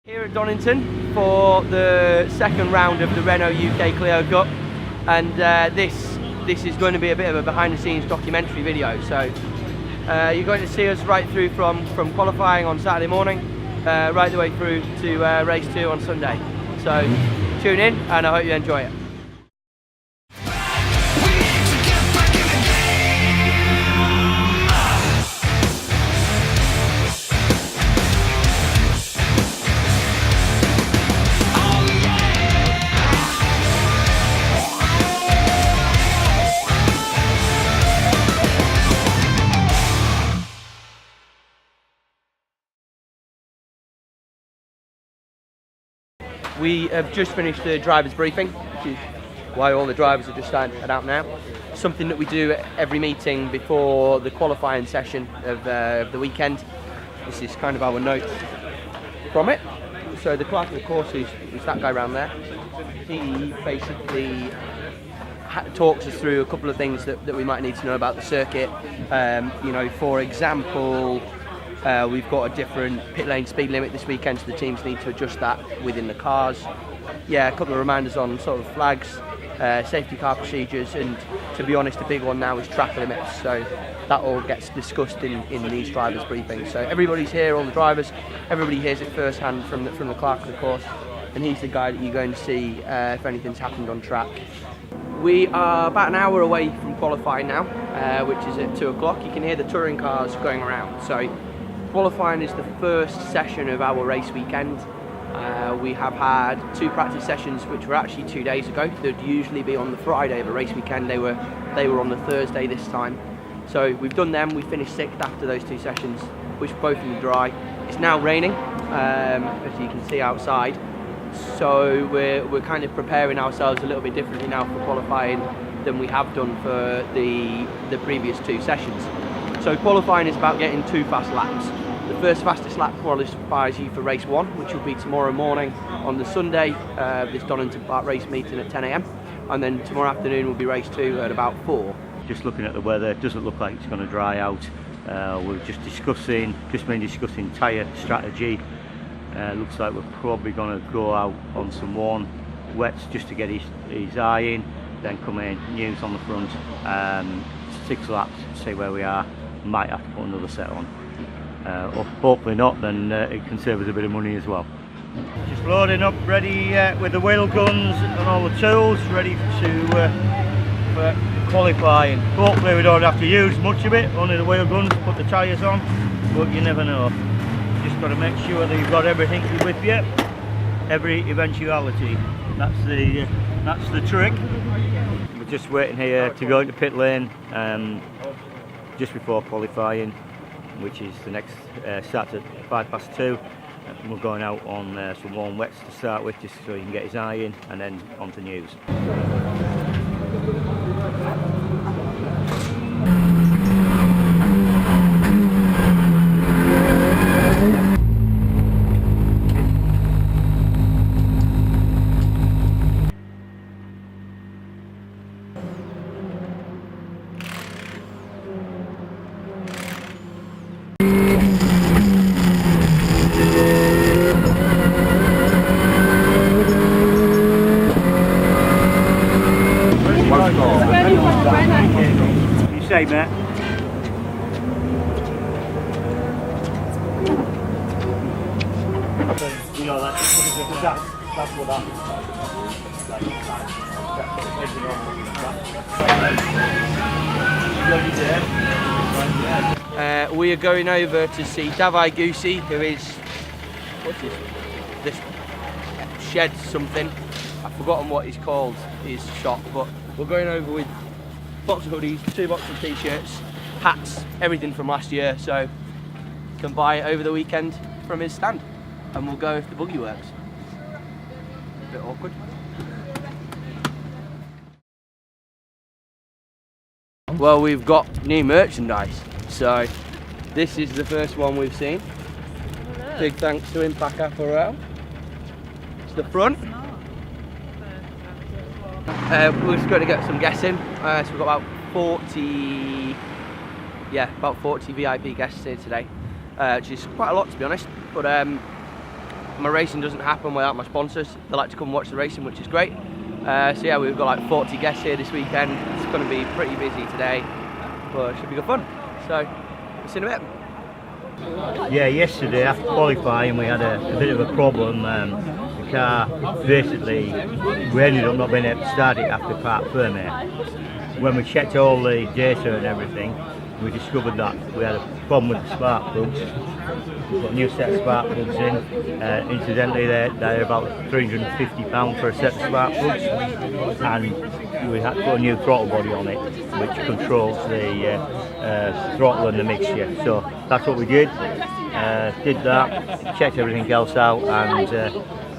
Here at Donington for the second round of the Renault UK Clio Cup, and this is going to be a bit of a behind-the-scenes documentary video. So you're going to see us right through from qualifying on Saturday morning, right the way through to race 2 on Sunday. So tune in, and I hope you enjoy it. We have just finished the driver's briefing, which is why all the drivers are just starting to head out now. Something that we do at every meeting before the qualifying session of the weekend. This is kind of our notes from it. So the clerk of the course is that guy around there. He basically talks us through a couple of things that we might need to know about the circuit. You know, for example, we've got a different pit lane speed limit this weekend, so the teams need to adjust that within the cars. Yeah, a couple of reminders on sort of flags, safety car procedures, and to be honest, a big one now is track limits. So that all gets discussed in these drivers' briefings. So everybody's here, all the drivers, everybody hears it firsthand from the clerk of the course, and he's the guy that you're going to see if anything's happened on track. We are about an hour away from qualifying now, which is at 2 o'clock. You can hear the touring cars going around. So qualifying is the first session of our race weekend. We have had 2 practice sessions, which were actually 2 days ago. They'd usually be on the Friday of a race weekend. They were on the Thursday this time. So we've done them. We finished 6th after those 2 sessions, which were both in the dry. It's now raining, as you can see outside. So we're kind of preparing ourselves a little bit differently now for qualifying than we have done for the previous 2 sessions. So qualifying is about getting 2 fast laps. The first fastest lap qualifies you for race 1, which will be tomorrow morning on the Sunday, this Donington Park race meeting at 10 AM. And then tomorrow afternoon will be race 2 at about 4. Just looking at the weather, it doesn't look like it's going to dry out. We're just been discussing tyre strategy. Looks like we're probably going to go out on some worn wets just to get his eye in, then come in, news on the front, 6 laps, see where we are. Might have to put another set on. Hopefully not, then it can save us a bit of money as well. Just loading up, ready with the wheel guns and all the tools, ready for qualifying. Hopefully we don't have to use much of it, only the wheel guns, put the tyres on, but you never know. Just got to make sure that you've got everything with you, every eventuality. That's the trick. We're just waiting here to go into pit lane just before qualifying, which is the next start at 2:05. We're going out on some warm wets to start with, just so he can get his eye in, and then on to news. You say, Matt? You know that's what we are going over to see Davai Goosey, who is, what's this shed something. I've forgotten what he's called, his shop, but we're going over with box of hoodies, 2 boxes of t-shirts, hats, everything from last year, so you can buy it over the weekend from his stand, and we'll go if the buggy works. A bit awkward. Well, we've got new merchandise, so this is the first one we've seen. Big thanks to Impact Apparel. It's the front. We're just going to get some guests in, so we've got about 40 VIP guests here today, which is quite a lot to be honest, but my racing doesn't happen without my sponsors. They like to come watch the racing, which is great. So yeah, we've got like 40 guests here this weekend. It's going to be pretty busy today, but it should be good fun. So, see you in a bit. Yeah, yesterday after qualifying we had a bit of a problem. The car, basically, we ended up not being able to start it after part permit. When we checked all the data and everything, we discovered that we had a problem with the spark plugs. We've got a new set of spark plugs in. Incidentally, they're about £350 for a set of spark plugs, and we had to put a new throttle body on it, which controls the throttle and the mixture. So that's what we did. Did that, checked everything else out, and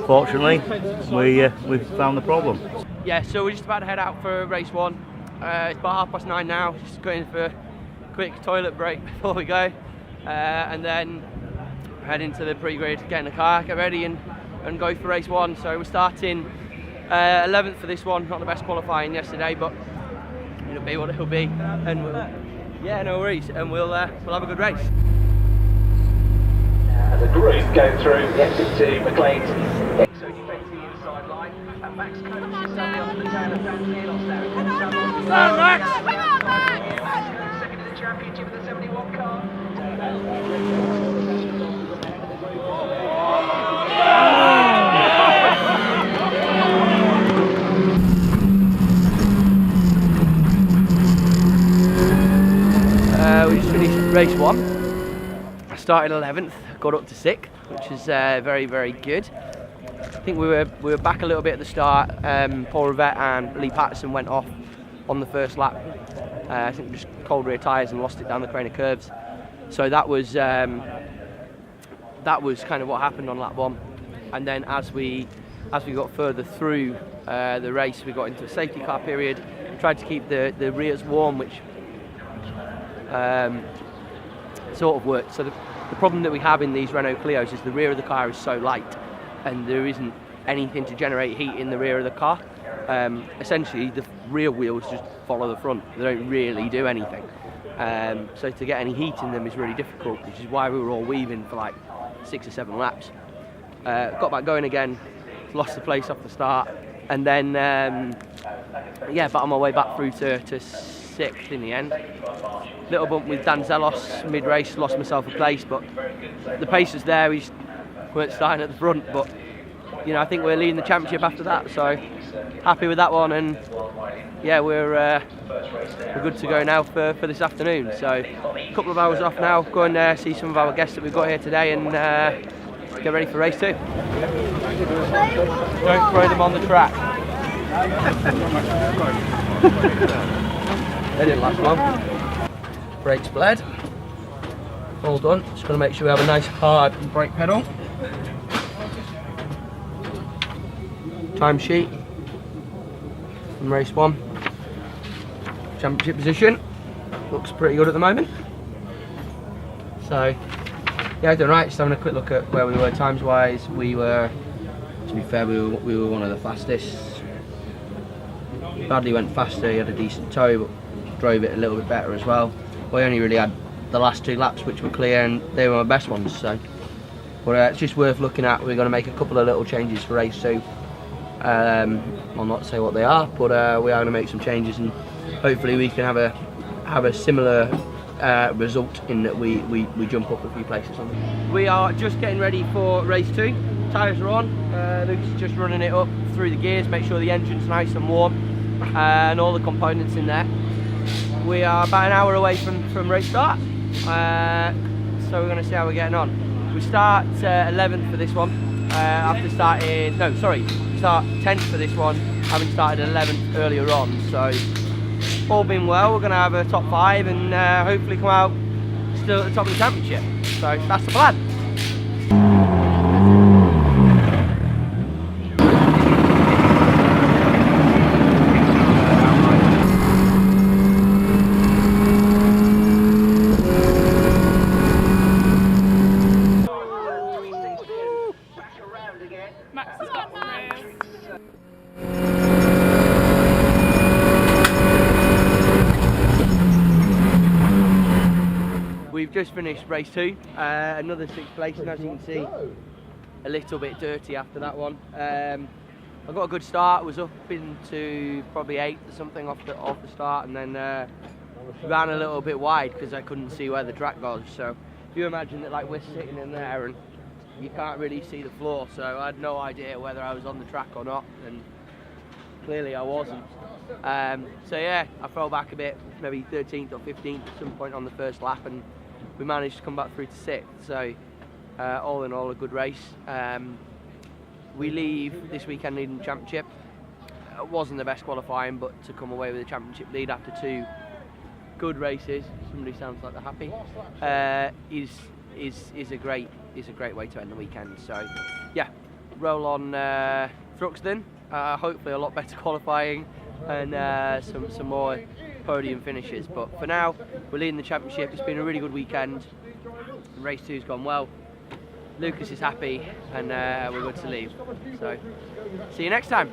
fortunately, we found the problem. Yeah, so we're just about to head out for race 1. It's about 9:30 now. Just going for a quick toilet break before we go, and then head into the pre-grid, get in the car, get ready, and go for race 1. So we're starting 11th for this one. Not the best qualifying yesterday, but it'll be what it'll be, and yeah, no worries, and we'll have a good race. The group go through, exit to McLean's. So defends the inside line, and Max coaches somebody off the tail of Dan Neal on Sarah. Come on, Max! Second in the championship with the 71 car. We just finished race 1. I started 11th, got up to 6th, which is very, very good. I think we were back a little bit at the start. Paul Rivett and Lee Patterson went off on the first lap. I think just cold rear tyres and lost it down the Crane of Curves. So that was kind of what happened on lap 1. And then as we got further through the race, we got into a safety car period. Tried to keep the rears warm, which sort of worked. So the problem that we have in these Renault Clios is the rear of the car is so light, and there isn't anything to generate heat in the rear of the car. Essentially, the rear wheels just follow the front. They don't really do anything. So to get any heat in them is really difficult, which is why we were all weaving for like 6 or 7 laps. Got back going again, lost the place off the start, and then yeah, but on my way back through to 6th in the end. Little bump with Dan Zelos mid-race, lost myself a place, but the pace was there. We just weren't starting at the front, but you know, I think we're leading the championship after that, so happy with that one. And yeah, we're good to go now for this afternoon. So a couple of hours off now, go and see some of our guests that we've got here today, and get ready for race 2. Don't throw them on the track. They didn't last long. Brakes bled. All done. Just going to make sure we have a nice hard brake pedal. Timesheet from race 1. Championship position. Looks pretty good at the moment. So, yeah, doing right. Just having a quick look at where we were times wise. We were, to be fair, we were one of the fastest. Bradley went faster, he had a decent toe, but drove it a little bit better as well. We only really had the last 2 laps which were clear, and they were my best ones. So, but it's just worth looking at. We're going to make a couple of little changes for race 2. I'll not say what they are, but we are going to make some changes, and hopefully we can have a similar result in that we jump up a few places on them. We are just getting ready for race 2. Tyres are on. Luke's just running it up through the gears, make sure the engine's nice and warm, and all the components in there. We are about an hour away from race start, so we're going to see how we're getting on. We start 11th for this one, after starting, no sorry, start 10th for this one, having started 11th earlier on. So all being well, we're going to have a top 5 and hopefully come out still at the top of the championship. So that's the plan. We've just finished race 2, another 6th place, and as you can see, a little bit dirty after that one. I got a good start. Was up into probably 8th or something off the start, and then ran a little bit wide because I couldn't see where the track was. So if you imagine that, like, we're sitting in there and you can't really see the floor, so I had no idea whether I was on the track or not, and clearly I wasn't. So yeah, I fell back a bit, maybe 13th or 15th at some point on the first lap, and we managed to come back through to 6th. So all in all, a good race. We leave this weekend leading the championship. It wasn't the best qualifying, but to come away with the championship lead after 2 good races, somebody sounds like they're happy, is a great way to end the weekend. So yeah, roll on Thruxton. Hopefully a lot better qualifying and some more podium finishes. But for now, we're leading the championship. It's been a really good weekend. Race 2's gone well. Lucas is happy, and we're good to leave. So see you next time.